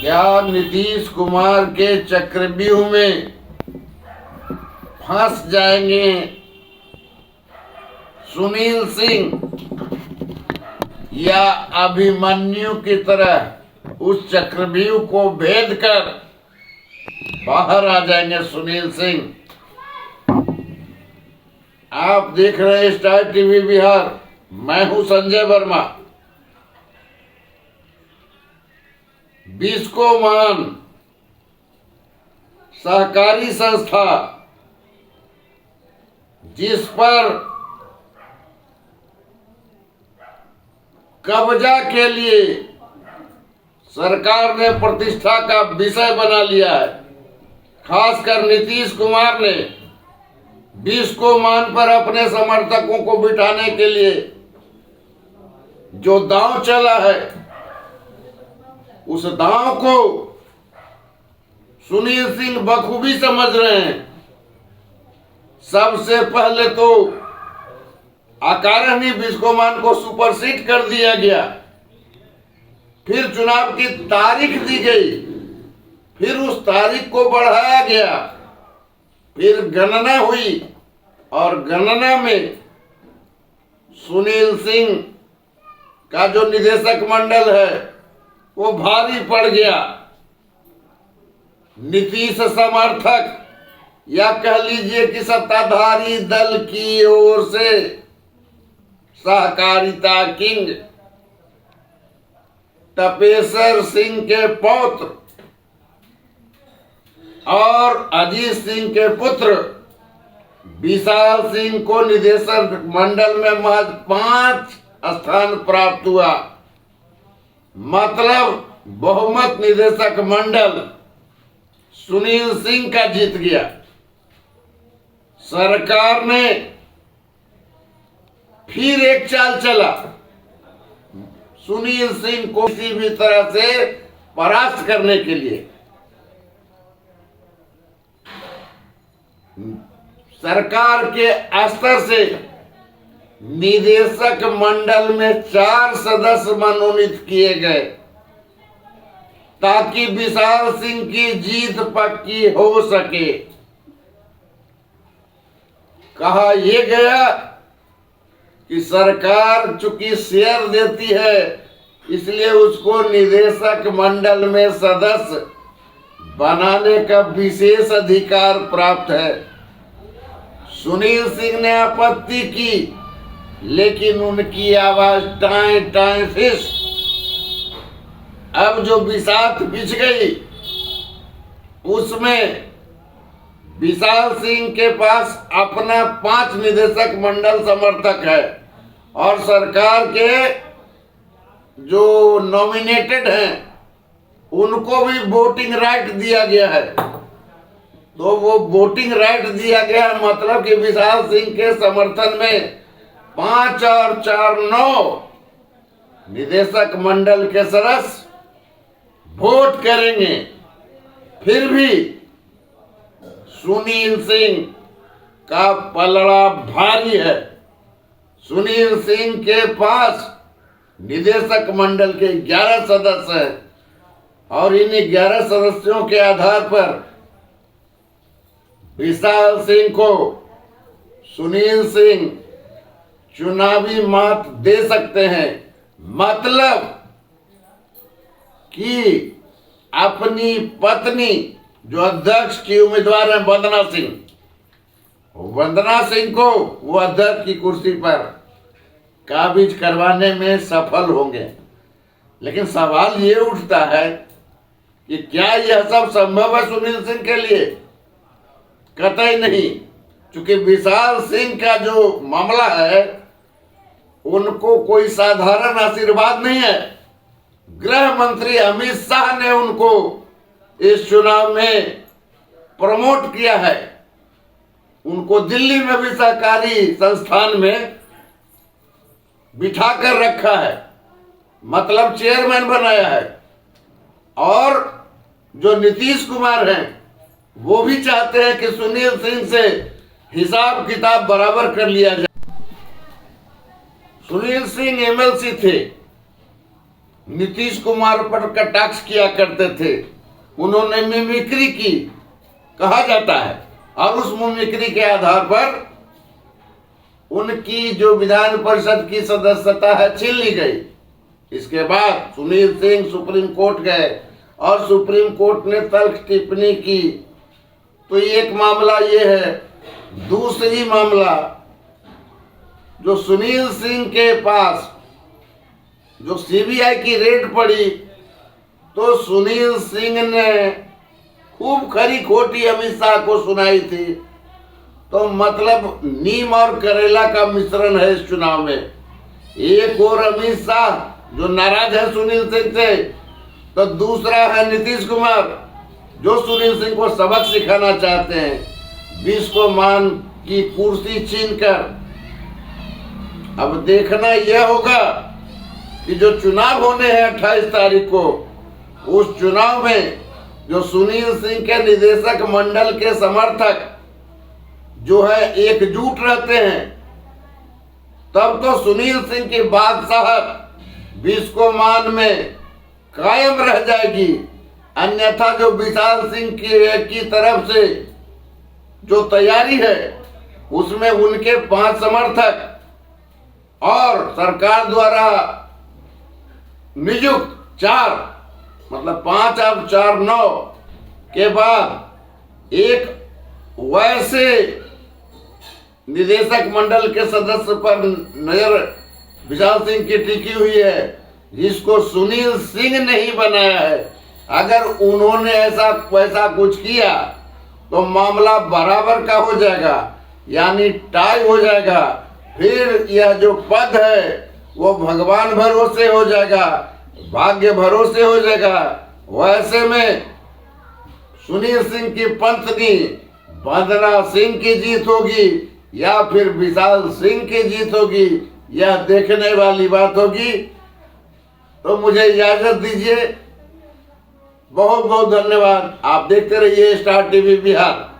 क्या नीतीश कुमार के चक्रव्यूह में फंस जाएंगे सुनील सिंह, या अभिमन्यु की तरह उस चक्रव्यूह को भेद कर बाहर आ जाएंगे सुनील सिंह? आप देख रहे हैं स्टार टीवी बिहार। मैं हूं संजय वर्मा। बिस्कोमान सहकारी संस्था, जिस पर कब्जा के लिए सरकार ने प्रतिष्ठा का विषय बना लिया है, खासकर नीतीश कुमार ने बिस्कोमान पर अपने समर्थकों को बिठाने के लिए जो दांव चला है, उस दांव को सुनील सिंह बखूबी समझ रहे हैं। सबसे पहले तो अकारण ही बिस्कोमान को सुपरसीड कर दिया गया, फिर चुनाव की तारीख दी गई, फिर उस तारीख को बढ़ाया गया, फिर गणना हुई और गणना में सुनील सिंह का जो निदेशक मंडल है वो भारी पड़ गया। नीतीश समर्थक या कह लीजिए कि सत्ताधारी दल की ओर से सहकारिता किंग तपेश्वर सिंह के पौत्र और अजीत सिंह के पुत्र विशाल सिंह को निदेशक मंडल में महज 5 स्थान प्राप्त हुआ। मतलब बहुमत निदेशक मंडल सुनील सिंह का जीत गया। सरकार ने फिर एक चाल चला, सुनील सिंह को किसी भी तरह से परास्त करने के लिए। सरकार के स्तर से निदेशक मंडल में 4 सदस्य मनोनीत किए गए ताकि विशाल सिंह की जीत पक्की हो सके। कहा यह गया कि सरकार चूंकि शेयर देती है, इसलिए उसको निदेशक मंडल में सदस्य बनाने का विशेष अधिकार प्राप्त है। सुनील सिंह ने आपत्ति की, लेकिन उनकी आवाज टाई टाई फिश। अब जो बिसात बिछ गई, उसमें विशाल सिंह के पास अपना 5 निदेशक मंडल समर्थक है और सरकार के जो नॉमिनेटेड हैं उनको भी वोटिंग राइट दिया गया है। तो वो वोटिंग राइट दिया गया, मतलब कि विशाल सिंह के समर्थन में 5 और 4 9 निदेशक मंडल के सदस्य वोट करेंगे। फिर भी सुनील सिंह का पलड़ा भारी है। सुनील सिंह के पास निदेशक मंडल के 11 सदस्य हैं और इन 11 सदस्यों के आधार पर विशाल सिंह को सुनील सिंह चुनावी मात दे सकते हैं। मतलब कि अपनी पत्नी जो अध्यक्ष की उम्मीदवार है वंदना सिंह को वो अध्यक्ष की कुर्सी पर काबिज करवाने में सफल होंगे। लेकिन सवाल ये उठता है कि क्या यह सब संभव है सुनील सिंह के लिए? कतई नहीं, क्योंकि विशाल सिंह का जो मामला है उनको कोई साधारण आशीर्वाद नहीं है। गृह मंत्री अमित शाह ने उनको इस चुनाव में प्रमोट किया है। उनको दिल्ली में भी सहकारी संस्थान में बिठाकर रखा है, मतलब चेयरमैन बनाया है। और जो नीतीश कुमार हैं वो भी चाहते हैं कि सुनील सिंह से हिसाब किताब बराबर कर लिया जाए। सुनील सिंह एमएलसी थे नीतीश कुमार पर कटाक्ष किया करते थे, उन्होंने मिमिक्री की कहा जाता है, और उस मिमिक्री के आधार पर उनकी जो विधान परिषद की सदस्यता है छीन ली गई। इसके बाद सुनील सिंह सुप्रीम कोर्ट गए और सुप्रीम कोर्ट ने तल्ख टिप्पणी की। तो एक मामला ये है। दूसरी मामला, जो सुनील सिंह के पास जो सीबीआई की रेड पड़ी, तो सुनील सिंह ने खूब खरी खोटी अमित शाह को सुनाई थी। तो मतलब नीम और करेला का मिश्रण है इस चुनाव में। एक और अमित शाह जो नाराज है सुनील सिंह से, तो दूसरा है नीतीश कुमार जो सुनील सिंह को सबक सिखाना चाहते हैं, 20 को मान की कुर्सी छीनकर। अब देखना यह होगा कि जो चुनाव होने हैं 28 तारीख को, उस चुनाव में जो सुनील सिंह के निदेशक मंडल के समर्थक जो है एकजुट रहते हैं, तब तो सुनील सिंह की बादशाहत 20 को मान में कायम रह जाएगी। अन्यथा जो विशाल सिंह की तरफ से जो तैयारी है, उसमें उनके 5 समर्थक और सरकार द्वारा नियुक्त 4, मतलब 5 और 4 9 के बाद एक वैसे निदेशक मंडल के सदस्य पर नजर विशाल सिंह की टिकी हुई है, जिसको सुनील सिंह नहीं बनाया है। अगर उन्होंने ऐसा वैसा कुछ किया तो मामला बराबर का हो जाएगा, यानी टाई हो जाएगा। फिर यह जो पद है वो भगवान भरोसे हो जाएगा, भाग्य भरोसे हो जाएगा। वैसे में सुनील सिंह की पत्नी वंदना सिंह की जीत होगी या फिर विशाल सिंह की जीत होगी, यह देखने वाली बात होगी। तो मुझे इजाजत दीजिए। बहुत बहुत धन्यवाद। आप देखते रहिए स्टार टीवी बिहार।